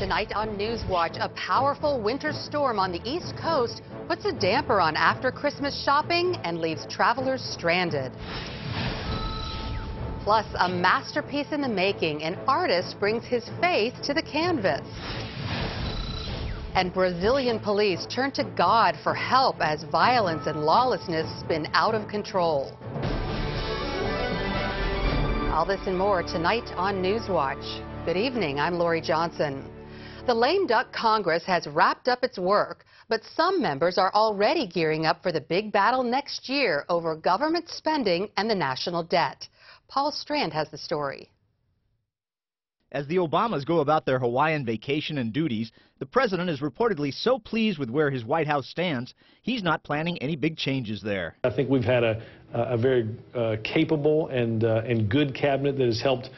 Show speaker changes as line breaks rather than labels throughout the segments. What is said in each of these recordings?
Tonight on NewsWatch, a powerful winter storm on the East Coast puts a damper on after-Christmas shopping and leaves travelers stranded. Plus, a masterpiece in the making. An artist brings his faith to the canvas. And Brazilian police turn to God for help as violence and lawlessness spin out of control. All this and more tonight on NewsWatch. Good evening, I'm Lori Johnson. The lame duck Congress has wrapped up its work, but some members are already gearing up for the big battle next year over government spending and the national debt. Paul Strand has the story.
As the Obamas go about their Hawaiian vacation and duties, the president is reportedly so pleased with where his White House stands, he's not planning any big changes there.
I think we've had a very capable and good cabinet that has helped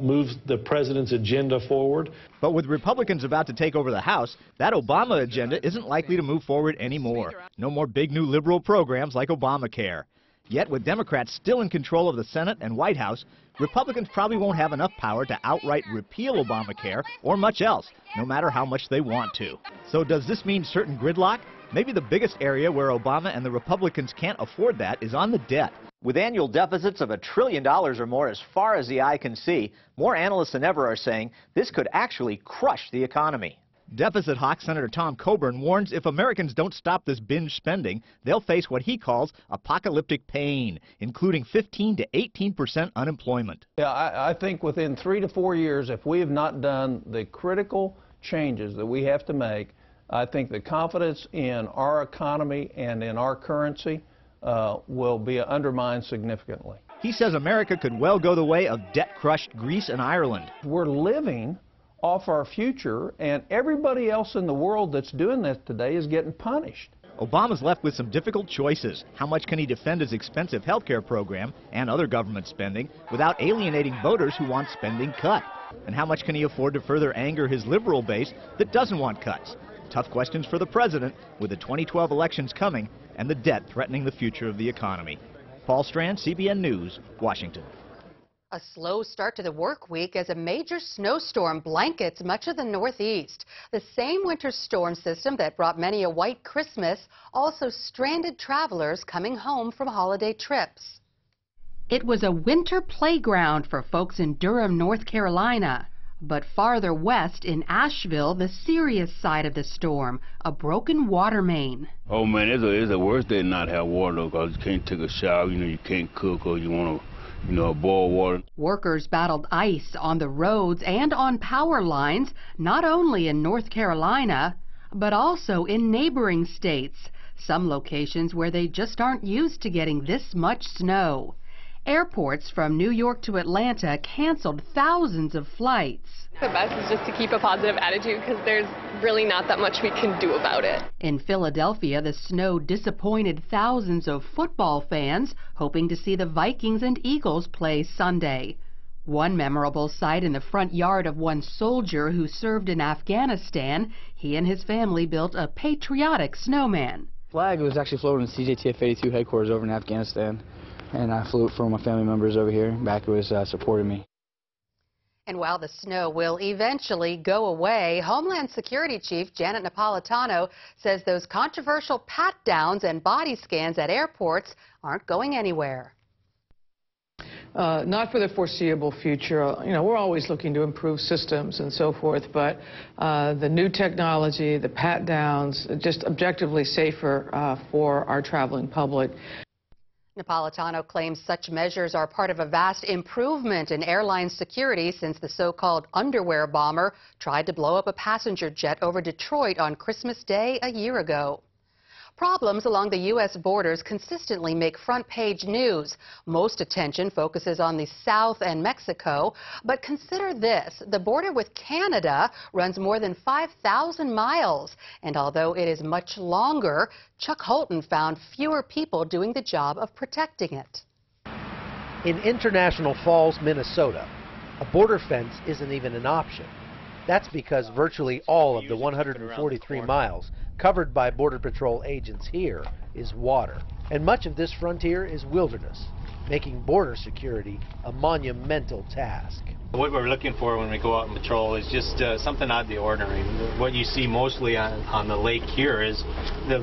move the president's agenda forward.
But with Republicans about to take over the House, that Obama agenda isn't likely to move forward anymore. No more big new liberal programs like Obamacare. Yet, with Democrats still in control of the Senate and White House, Republicans probably won't have enough power to outright repeal Obamacare or much else, no matter how much they want to. So does this mean certain gridlock? Maybe the biggest area where Obama and the Republicans can't afford that is on the debt. With annual deficits of $1 trillion or more as far as the eye can see, more analysts than ever are saying this could actually crush the economy. Deficit hawk Senator Tom Coburn warns if Americans don't stop this binge spending, they'll face what he calls apocalyptic pain, including 15% to 18% unemployment.
Yeah, I think within 3 to 4 years, if we have not done the critical changes that we have to make, I think the confidence in our economy and in our currency will be undermined significantly.
He says America could well go the way of debt-crushed Greece and Ireland.
We're living off our future, and everybody else in the world that's doing that today is getting punished.
Obama's left with some difficult choices. How much can he defend his expensive health care program and other government spending without alienating voters who want spending cut? And how much can he afford to further anger his liberal base that doesn't want cuts? Tough questions for the president with the 2012 elections coming and the debt threatening the future of the economy. Paul Strand, CBN News, Washington.
A slow start to the work week as a major snowstorm blankets much of the Northeast. The same winter storm system that brought many a white Christmas also stranded travelers coming home from holiday trips. It was a winter playground for folks in Durham, North Carolina. But farther west in Asheville, the serious side of the storm, a broken water main.
Oh man, it's a worse day not have water because you can't take a shower, you can't cook or you want to boil water.
Workers battled ice on the roads and on power lines, not only in North Carolina, but also in neighboring states, some locations where they just aren't used to getting this much snow. Airports from New York to Atlanta canceled thousands of flights.
The best is just to keep a positive attitude because there's really not that much we can do about it.
In Philadelphia, the snow disappointed thousands of football fans hoping to see the Vikings and Eagles play Sunday. One memorable sight in the front yard of one soldier who served in Afghanistan, he and his family built a patriotic snowman.
Flag was actually floating in CJTF 82 headquarters over in Afghanistan, and I flew it for my family members over here. Back was supporting me.
And while the snow will eventually go away, Homeland Security Chief Janet Napolitano says those controversial pat-downs and body scans at airports aren't going anywhere.
Not for the foreseeable future. We're always looking to improve systems and so forth, but the new technology, the pat-downs, just objectively safer for our traveling public.
Napolitano claims such measures are part of a vast improvement in airline security since the so-called underwear bomber tried to blow up a passenger jet over Detroit on Christmas Day a year ago. Problems along the U.S. borders consistently make front-page news. Most attention focuses on the South and Mexico, but consider this. The border with Canada runs more than 5,000 miles, and although it is much longer, Chuck Holton found fewer people doing the job of protecting it.
In International Falls, Minnesota, a border fence isn't even an option. That's because virtually all of the 143 miles covered by Border Patrol agents here is water, and much of this frontier is wilderness. making border security a monumental task.
What we're looking for when we go out and patrol is just something out of the ordinary. What you see mostly on the lake here is the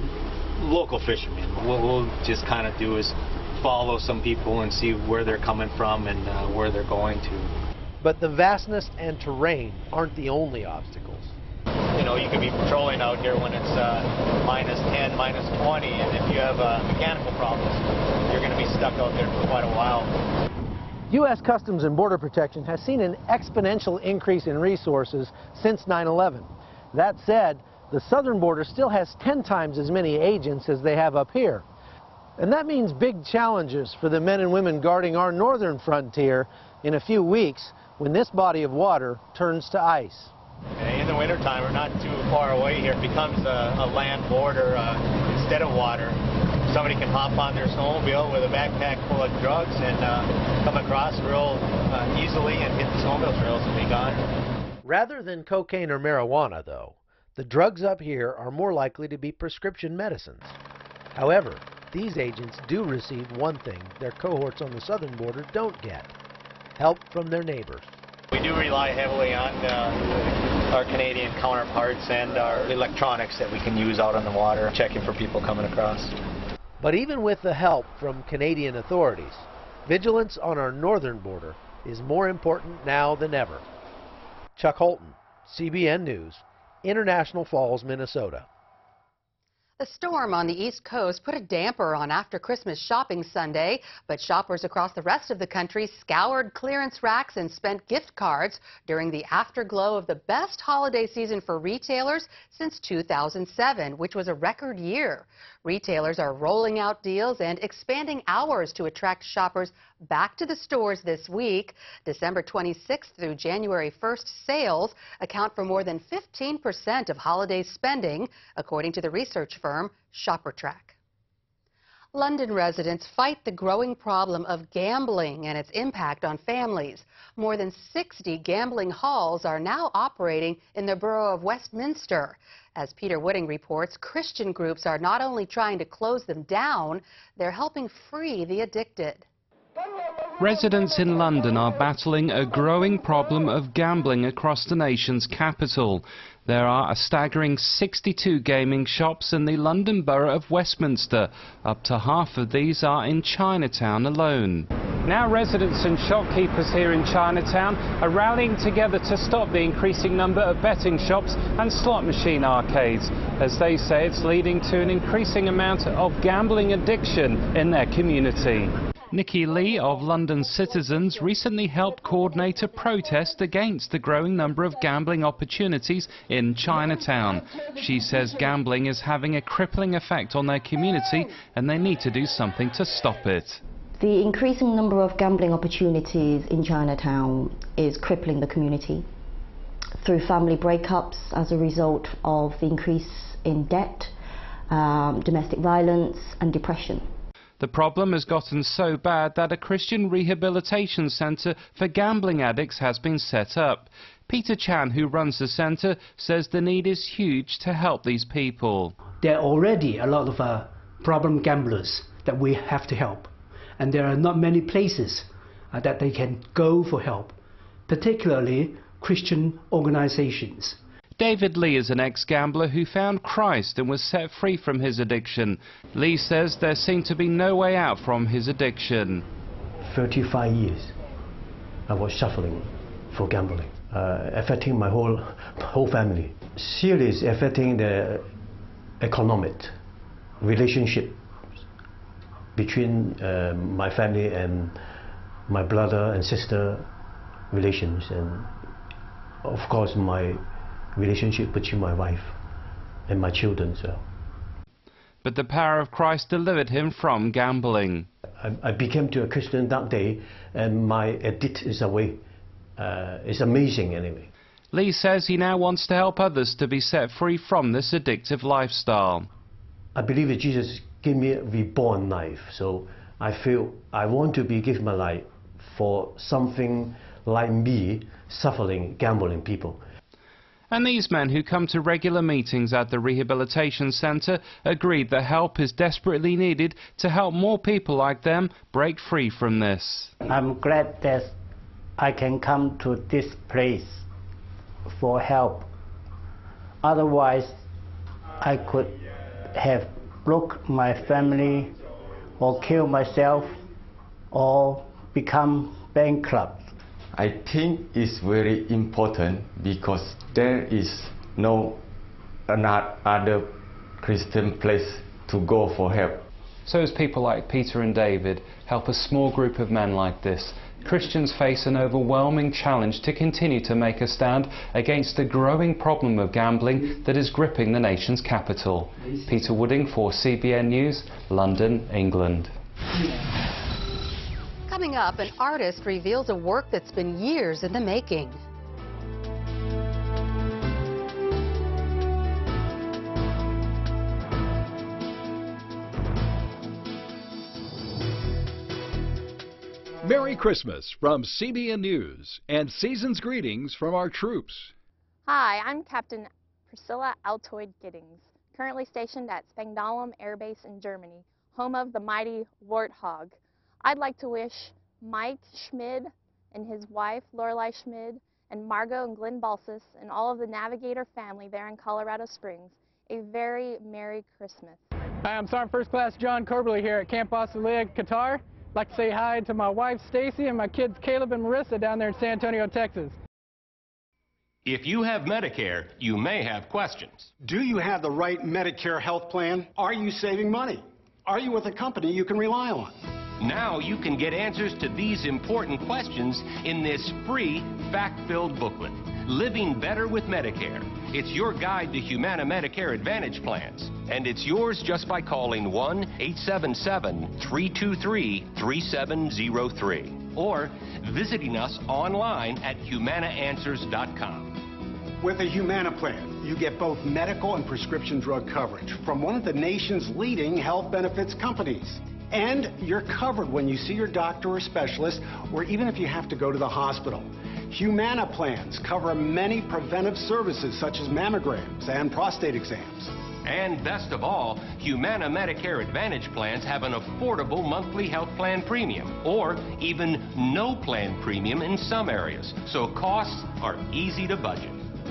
local fishermen. What we'll just kind of do is follow some people and see where they're coming from and where they're going to.
But the vastness and terrain aren't the only obstacles.
You know, you could be patrolling out here when it's minus 10, minus 20, and if you have mechanical problems, you're going to be stuck out there for quite a while.
U.S. Customs and Border Protection has seen an exponential increase in resources since 9/11. That said, the southern border still has 10 times as many agents as they have up here. And that means big challenges for the men and women guarding our northern frontier in a few weeks when this body of water turns to ice.
In the wintertime, we're not too far away here. It becomes a land border instead of water. Somebody can hop on their snowmobile with a backpack full of drugs and come across real easily and hit the snowmobile trails and be gone. Rather than cocaine or marijuana, though, the drugs up here are more likely to be prescription medicines. However, these agents do receive one thing their cohorts on the southern border don't get: help from their neighbors. We do rely heavily on our Canadian counterparts and our electronics that we can use out on the water, checking for people coming across. But even with the help from Canadian authorities, vigilance on our northern border is more important now than ever. Chuck Holton, CBN News, International Falls, Minnesota.
The storm on the East Coast put a damper on after-Christmas shopping Sunday, but shoppers across the rest of the country scoured clearance racks and spent gift cards during the afterglow of the best holiday season for retailers since 2007, which was a record year. Retailers are rolling out deals and expanding hours to attract shoppers back to the stores this week. December 26th through January 1st sales account for more than 15% of holiday spending, according to the research firm ShopperTrack. London residents fight the growing problem of gambling and its impact on families. More than 60 gambling halls are now operating in the borough of Westminster. As Peter Wooding reports, Christian groups are not only trying to close them down, they're helping free the addicted.
Residents in London are battling a growing problem of gambling across the nation's capital. There are a staggering 62 gaming shops in the London borough of Westminster. Up to half of these are in Chinatown alone. Now residents and shopkeepers here in Chinatown are rallying together to stop the increasing number of betting shops and slot machine arcades. As they say, it's leading to an increasing amount of gambling addiction in their community. Nikki Lee of London Citizens recently helped coordinate a protest against the growing number of gambling opportunities in Chinatown. She says gambling is having a crippling effect on their community and they need to do something to stop it.
The increasing number of gambling opportunities in Chinatown is crippling the community through family breakups as a result of the increase in debt, domestic violence and depression.
The problem has gotten so bad that a Christian rehabilitation centre for gambling addicts has been set up. Peter Chan, who runs the centre, says the need is huge to help these people.
There are already a lot of problem gamblers that we have to help. And there are not many places that they can go for help, particularly Christian organizations.
David Lee is an ex-gambler who found Christ and was set free from his addiction. Lee says there seemed to be no way out from his addiction.
35 years I was suffering for gambling, affecting my whole family. Seriously affecting the economic relationship between my family and my brother and sister relations, and of course my relationship between my wife and my children.
But the power of Christ delivered him from gambling.
I became to a Christian that day and my addiction is away. It's amazing anyway.
Lee says he now wants to help others to be set free from this addictive lifestyle.
I believe that Jesus gave me a reborn life, so I feel I want to give my life for something like me suffering gambling people.
And these men, who come to regular meetings at the rehabilitation centre, agreed that help is desperately needed to help more people like them break free from this.
I'm glad that I can come to this place for help. Otherwise, I could have broke my family or killed myself or become bankrupt.
I think it's very important because there is no other Christian place to go for help.
So as people like Peter and David help a small group of men like this, Christians face an overwhelming challenge to continue to make a stand against the growing problem of gambling that is gripping the nation's capital. Peter Wooding for CBN News, London, England.
Coming up, an artist reveals a work that's been years in the making.
Merry Christmas from CBN News and season's greetings from our troops.
Hi, I'm Captain Priscilla Altoid Giddings, currently stationed at Spangdahlem Air Base in Germany, home of the mighty Warthog. I'd like to wish Mike Schmid and his wife Lorelei Schmid and Margot and Glenn Balsis and all of the Navigator family there in Colorado Springs a very Merry Christmas.
Hi, I'm Sergeant First Class John Coberly here at Camp Australia, Qatar. I'd like to say hi to my wife Stacy and my kids Caleb and Marissa down there in San Antonio, Texas.
If you have Medicare, you may have questions.
Do you have the right Medicare health plan? Are you saving money? Are you with a company you can rely on?
Now you can get answers to these important questions in this free, fact-filled booklet, Living Better with Medicare. It's your guide to Humana Medicare Advantage plans, and it's yours just by calling 1-877-323-3703 or visiting us online at humanaanswers.com.
With a Humana plan, you get both medical and prescription drug coverage from one of the nation's leading health benefits companies. And you're covered when you see your doctor or specialist, or even if you have to go to the hospital. Humana plans cover many preventive services such as mammograms and prostate exams.
And best of all, Humana Medicare Advantage plans have an affordable monthly health plan premium, or even no plan premium in some areas, so costs are easy to budget.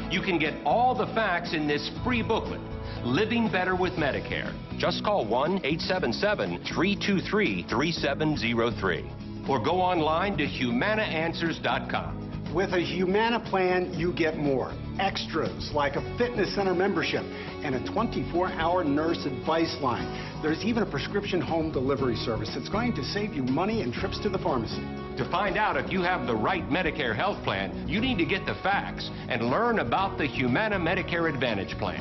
You can get all the facts in this free booklet, Living Better with Medicare. Just call 1-877-323-3703 or go online to humanaanswers.com.
With a Humana plan, you get more. Extras like a fitness center membership and a 24-hour nurse advice line. There's even a prescription home delivery service that's going to save you money and trips to the pharmacy.
To find out if you have the right Medicare health plan, you need to get the facts and learn about the Humana Medicare Advantage plan.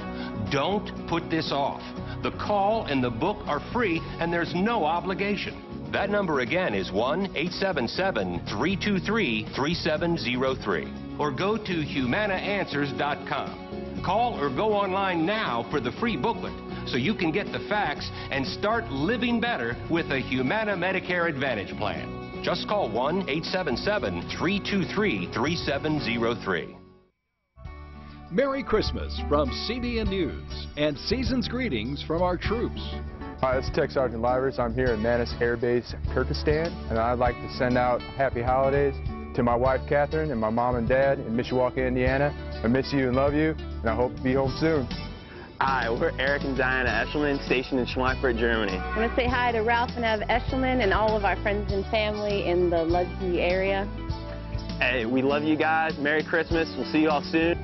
Don't put this off. The call and the book are free and there's no obligation. That number again is 1-877-323-3703 or go to humanaanswers.com. Call or go online now for the free booklet so you can get the facts and start living better with a Humana Medicare Advantage plan. Just call 1-877-323-3703.
Merry Christmas from CBN News and season's greetings from our troops.
Hi, this is Tech Sergeant Livers. I'm here at Manis Air Base, Kyrgyzstan, and I'd like to send out happy holidays to my wife, Catherine, and my mom and dad in Mishawaka, Indiana. I miss you and love you, and I hope to be home soon.
Hi, we're Eric and Diana Eshelman, stationed in Schweinfurt, Germany.
I want to say hi to Ralph and Ev Eshelman and all of our friends and family in the Ludsey area.
Hey, we love you guys. Merry Christmas. We'll see you all soon.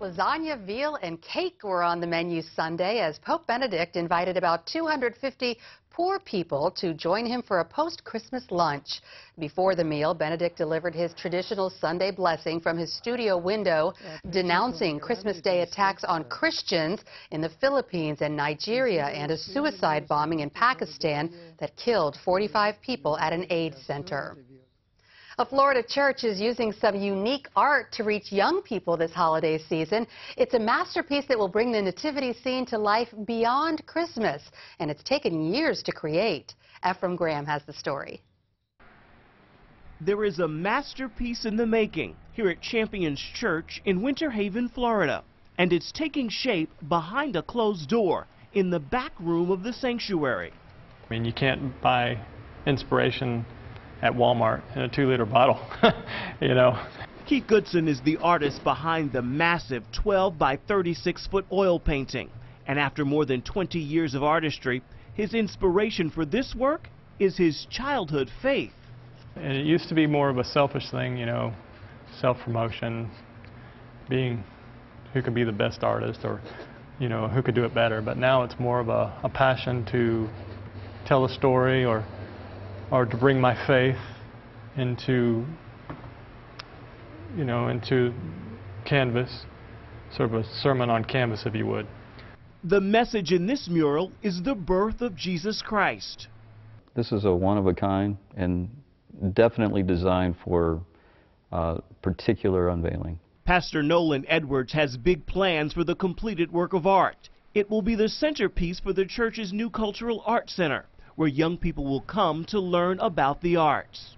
Lasagna, veal, and cake were on the menu Sunday as Pope Benedict invited about 250 poor people to join him for a post-Christmas lunch. Before the meal, Benedict delivered his traditional Sunday blessing from his studio window, denouncing Christmas Day attacks on Christians in the Philippines and Nigeria and a suicide bombing in Pakistan that killed 45 people at an aid center. A Florida church is using some unique art to reach young people this holiday season. It's a masterpiece that will bring the nativity scene to life beyond Christmas, and it's taken years to create. Ephraim Graham has the story.
There is a masterpiece in the making
here at Champions Church in Winter Haven, Florida. And it's taking shape behind a closed door in the back room of the sanctuary.
I mean, you can't buy inspiration at Walmart in a 2-liter bottle, you know.
Keith Goodson is the artist behind the massive 12 by 36-foot oil painting. And after more than 20 years of artistry, his inspiration for this work is his childhood faith.
And it used to be more of a selfish thing, you know, self-promotion, being who could be the best artist or, you know, who could do it better. But now it's more of a passion to tell a story or to bring my faith into, you know, into canvas, sort of a sermon on canvas, if you would.
The message in this mural is the birth of Jesus Christ.
This is a one-of-a-kind and definitely designed for particular unveiling.
Pastor Nolan Edwards has big plans for the completed work of art. It will be the centerpiece for the church's new Cultural Arts Center, where young people will come to learn about the arts.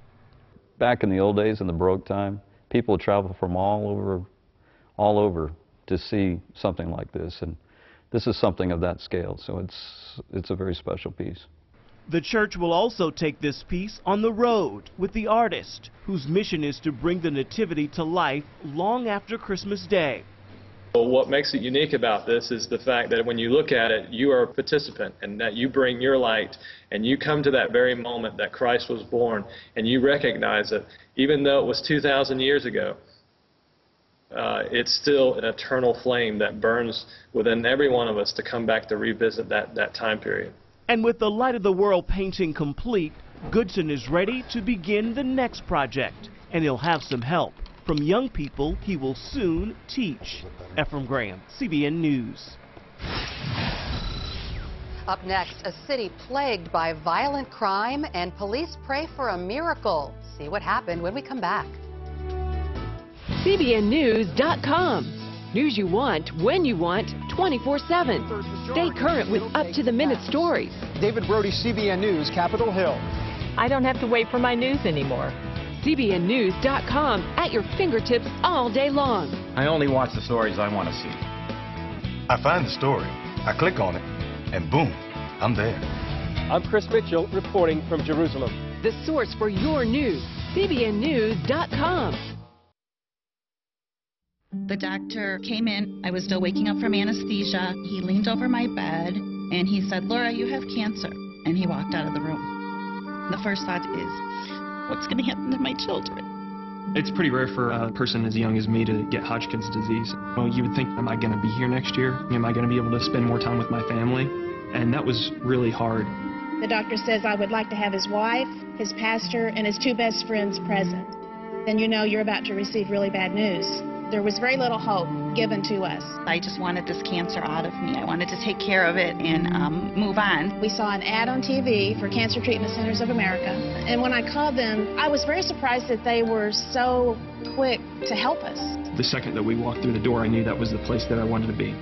Back in the old days, in the Baroque time, people would travel from all over to see something like this, and this is something of that scale, so it's a very special piece.
The church will also take this piece on the road with the artist, whose mission is to bring the Nativity to life long after Christmas Day.
Well, what makes it unique about this is the fact that when you look at it, you are a participant, and that you bring your light, and you come to that very moment that Christ was born, and you recognize it, even though it was 2,000 years ago. It's still an eternal flame that burns within every one of us to come back to revisit that time period.
And with the Light of the World painting complete, Goodson is ready to begin the next project. And he'll have some help from young people he will soon teach. Ephraim Graham, CBN News.
Up next, a city plagued by violent crime, and police pray for a miracle. See what happened when we come back.
CBNNews.com. News you want, when you want, 24/7. Stay current with up-to-the-minute stories.
David Brody, CBN News, Capitol Hill.
I don't have to wait for my news anymore. CBNNews.com, at your fingertips all day long.
I only watch the stories I want to see.
I find the story, I click on it, and boom, I'm there.
I'm Chris Mitchell, reporting from Jerusalem.
The source for your news, CBNNews.com.
The doctor came in. I was still waking up from anesthesia. He leaned over my bed and he said, "Laura, you have cancer." And he walked out of the room. The first thought is, what's going to happen to my children?
It's pretty rare for a person as young as me to get Hodgkin's disease. Well, you would think, am I going to be here next year? Am I going to be able to spend more time with my family? And that was really hard.
The doctor says I would like to have his wife, his pastor, and his 2 best friends present. Then you know you're about to receive really bad news. There was very little hope given to us.
I just wanted this cancer out of me. I wanted to take care of it and move on.
We saw an ad on TV for Cancer Treatment Centers of America, and when I called them, I was very surprised that they were so quick to help us.
The second that we walked through the door, I knew that was the place that I wanted to be.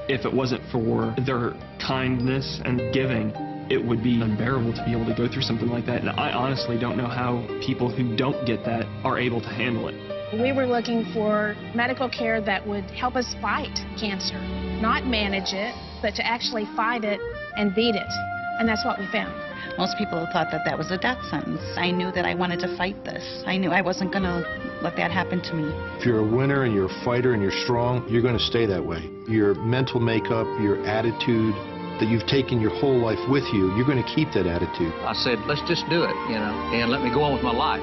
If it wasn't for their kindness and giving, it would be unbearable to be able to go through something like that. And I honestly don't know how people who don't get that are able to handle it.
We were looking for medical care that would help us fight cancer, not manage it, but to actually fight it and beat it. And that's what we found.
Most people thought that that was a death sentence. I knew that I wanted to fight this. I knew I wasn't going to let that happen to me.
If you're a winner and you're a fighter and you're strong, you're going to stay that way. Your mental makeup, your attitude that you've taken your whole life with you, you're going to keep that attitude.
I said, let's just do it, and let me go on with my life.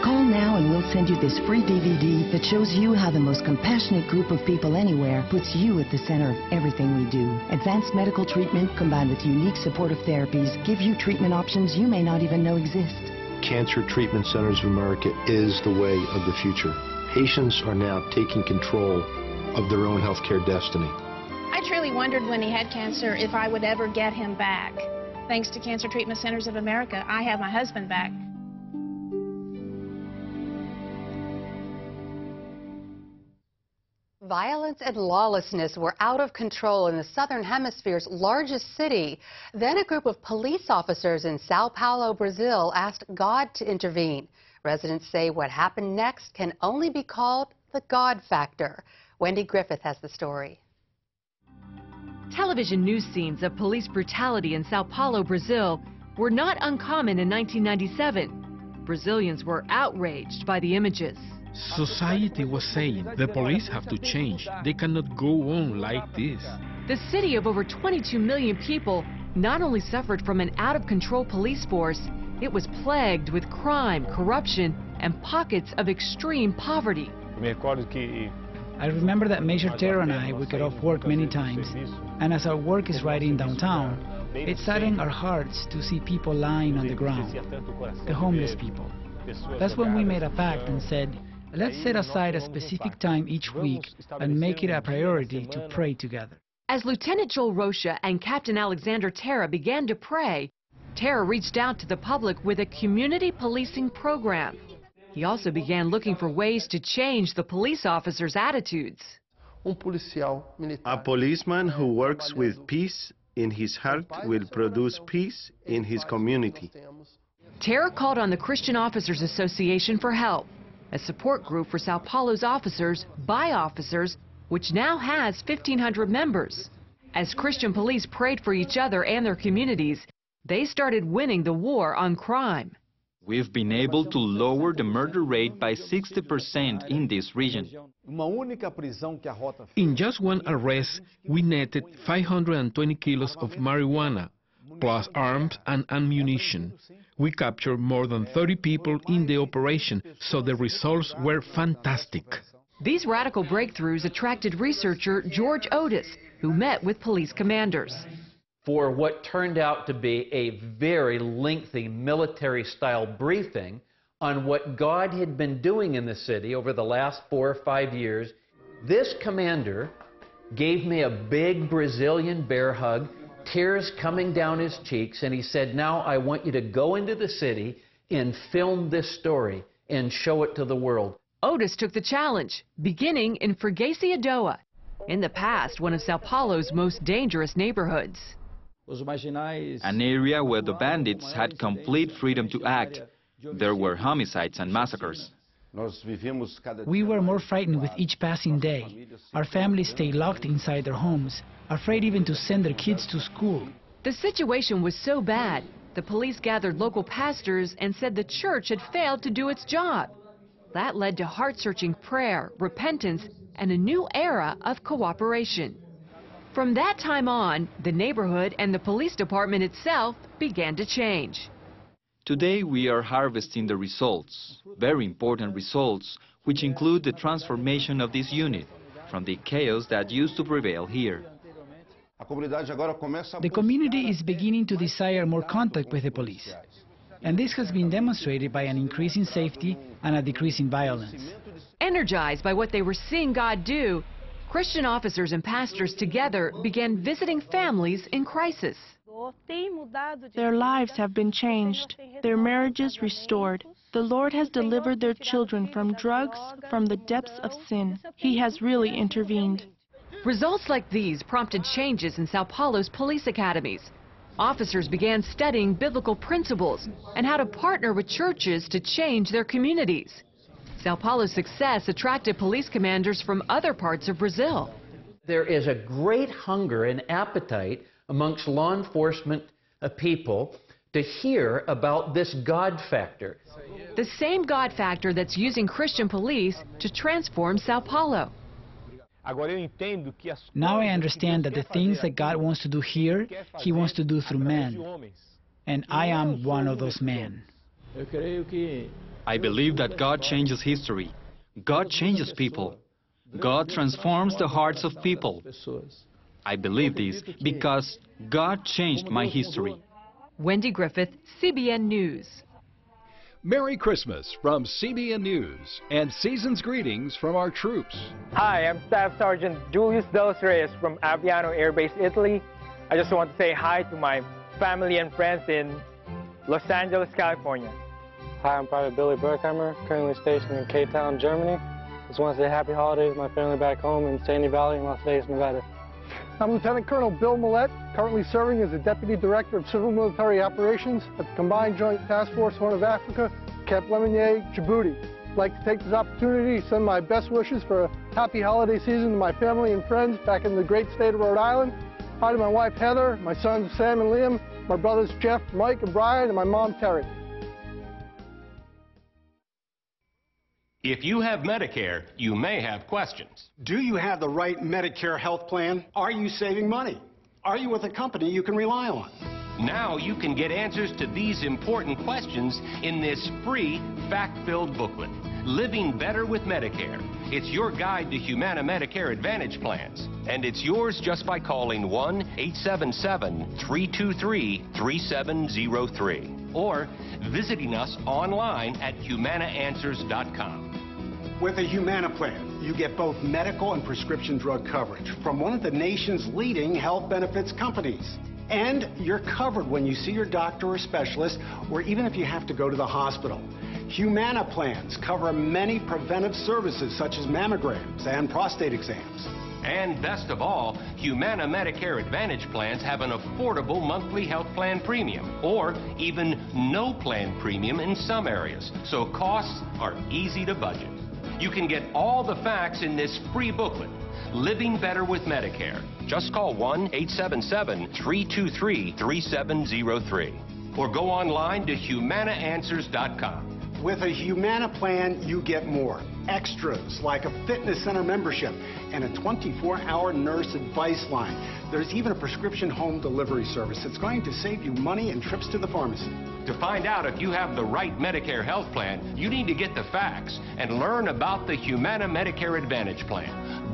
Call now and we'll send you this free DVD that shows you how the most compassionate group of people anywhere puts you at the center of everything we do. Advanced medical treatment combined with unique supportive therapies give you treatment options you may not even know exist.
Cancer Treatment Centers of America is the way of the future. Patients are now taking control of their own healthcare destiny.
I truly wondered when he had cancer if I would ever get him back. Thanks to Cancer Treatment Centers of America, I have my husband back.
Violence and lawlessness were out of control in the Southern Hemisphere's largest city. Then a group of police officers in Sao Paulo, Brazil, asked God to intervene. Residents say what happened next can only be called the God factor. Wendy Griffith has the story.
Television news scenes of police brutality in Sao Paulo, Brazil, were not uncommon in 1997. Brazilians were outraged by the images.
Society was saying the police have to change. They cannot go on like this.
The city of over 22 million people not only suffered from an out-of-control police force, it was plagued with crime, corruption, and pockets of extreme poverty.
I remember that Major Terror and I would get off work many times, and as our work is right in downtown, it saddened our hearts to see people lying on the ground, the homeless people. That's when we made a pact and said, let's set aside a specific time each week and make it a priority to pray together.
As Lieutenant Joel Rocha and Captain Alexander Terra began to pray, Terra reached out to the public with a community policing program. He also began looking for ways to change the police officers' attitudes.
A policeman who works with peace in his heart will produce peace in his community.
Terra called on the Christian Officers Association for help, a support group for Sao Paulo's officers by officers, which now has 1,500 members. As Christian police prayed for each other and their communities, they started winning the war on crime.
We've been able to lower the murder rate by 60% in this region.
In just one arrest, we netted 520 kilos of marijuana, plus arms and ammunition. We captured more than 30 people in the operation, so the results were fantastic.
These radical breakthroughs attracted researcher George Otis, who met with police commanders.
For what turned out to be a very lengthy military-style briefing on what God had been doing in the city over the last 4 or 5 years, this commander gave me a big Brazilian bear hug, tears coming down his cheeks, and he said, now I want you to go into the city and film this story and show it to the world.
Otis took the challenge, beginning in Freguesia, in the past one of Sao Paulo's most dangerous neighborhoods.
An area where the bandits had complete freedom to act. There were homicides and massacres.
We were more frightened with each passing day. Our families stayed locked inside their homes, afraid even to send their kids to school.
The situation was so bad, the police gathered local pastors and said the church had failed to do its job. That led to heart-searching prayer, repentance, and a new era of cooperation. From that time on, the neighborhood and the police department itself began to change.
Today we are harvesting the results, very important results, which include the transformation of this unit from the chaos that used to prevail here.
The community is beginning to desire more contact with the police, and this has been demonstrated by an increase in safety and a decrease in violence.
Energized by what they were seeing God do, Christian officers and pastors together began visiting families in crisis.
Their lives have been changed, their marriages restored. The Lord has delivered their children from drugs, from the depths of sin. He has really intervened.
Results like these prompted changes in Sao Paulo's police academies. Officers began studying biblical principles and how to partner with churches to change their communities. Sao Paulo's success attracted police commanders from other parts of Brazil.
There is a great hunger and appetite amongst law enforcement people to hear about this God factor.
The same God factor that's using Christian police to transform Sao Paulo.
Now I understand that the things that God wants to do here, He wants to do through men. And I am one of those men.
I believe that God changes history. God changes people. God transforms the hearts of people. I believe this because God changed my history.
Wendy Griffith, CBN News.
Merry Christmas from CBN News and season's greetings from our troops.
Hi, I'm Staff Sergeant Julius Delos Reyes from Aviano Air Base, Italy. I just want to say hi to my family and friends in Los Angeles, California.
Hi, I'm Private Billy Berkheimer, currently stationed in K-Town, Germany. Just want to say happy holidays to my family back home in Sandy Valley in Las Vegas, Nevada.
I'm Lieutenant Colonel Bill Millette, currently serving as the Deputy Director of Civil Military Operations at the Combined Joint Task Force Horn of Africa, Camp Lemonnier, Djibouti. I'd like to take this opportunity to send my best wishes for a happy holiday season to my family and friends back in the great state of Rhode Island. Hi to my wife Heather, my sons Sam and Liam, my brothers Jeff, Mike, and Brian, and my mom Terry.
If you have Medicare, you may have questions.
Do you have the right Medicare health plan? Are you saving money? Are you with a company you can rely on?
Now you can get answers to these important questions in this free, fact-filled booklet, Living Better with Medicare. It's your guide to Humana Medicare Advantage plans, and it's yours just by calling 1-877-323-3703 or visiting us online at humanaanswers.com.
With a Humana plan, you get both medical and prescription drug coverage from one of the nation's leading health benefits companies. And you're covered when you see your doctor or specialist, or even if you have to go to the hospital. Humana plans cover many preventive services such as mammograms and prostate exams.
And best of all, Humana Medicare Advantage plans have an affordable monthly health plan premium, or even no plan premium in some areas, so costs are easy to budget. You can get all the facts in this free booklet, Living Better with Medicare. Just call 1-877-323-3703 or go online to humanaanswers.com.
With a Humana plan, you get more. Extras like a fitness center membership and a 24-hour nurse advice line. There's even a prescription home delivery service that's going to save you money and trips to the pharmacy.
To find out if you have the right Medicare health plan, you need to get the facts and learn about the Humana Medicare Advantage plan.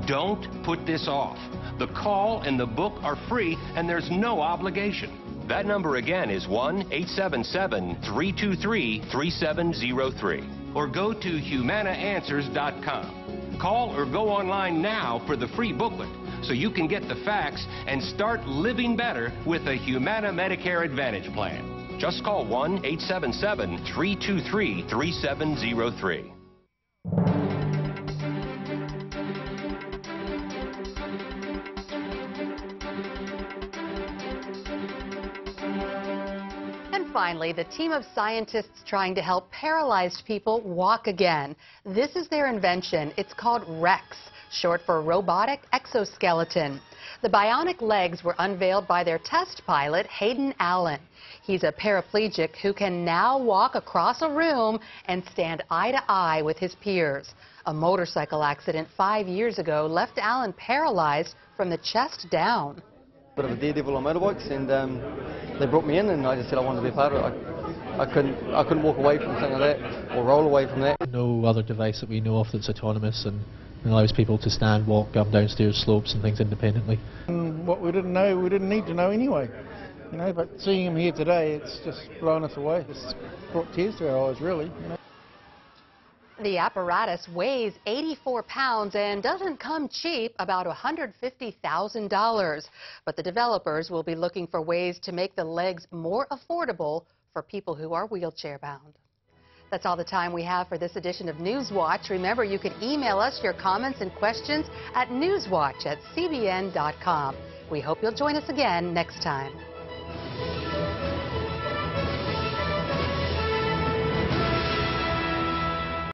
Don't put this off. The call and the book are free and there's no obligation. That number again is 1-877-323-3703 or go to humanaanswers.com. Call or go online now for the free booklet so you can get the facts and start living better with a Humana Medicare Advantage plan. Just call 1-877-323-3703.
Finally, the team of scientists trying to help paralyzed people walk again. This is their invention. It's called REX, short for Robotic Exoskeleton. The bionic legs were unveiled by their test pilot, Hayden Allen. He's a paraplegic who can now walk across a room and stand eye to eye with his peers. A motorcycle accident 5 years ago left Allen paralyzed from the chest down.
Bit of a daredevil on motorbikes, and they brought me in, and I just said I wanted to be a part of it. I couldn't walk away from something like that or roll away from that.
No other device that we know of that's autonomous and allows people to stand, walk up downstairs slopes and things independently.
What we didn't know, we didn't need to know anyway. You know, but seeing him here today, it's just blown us away. It's brought tears to our eyes, really. You know.
The apparatus weighs 84 pounds and doesn't come cheap, about $150,000. But the developers will be looking for ways to make the legs more affordable for people who are wheelchair-bound. That's all the time we have for this edition of NewsWatch. Remember, you can email us your comments and questions at newswatch@cbn.com. We hope you'll join us again next time.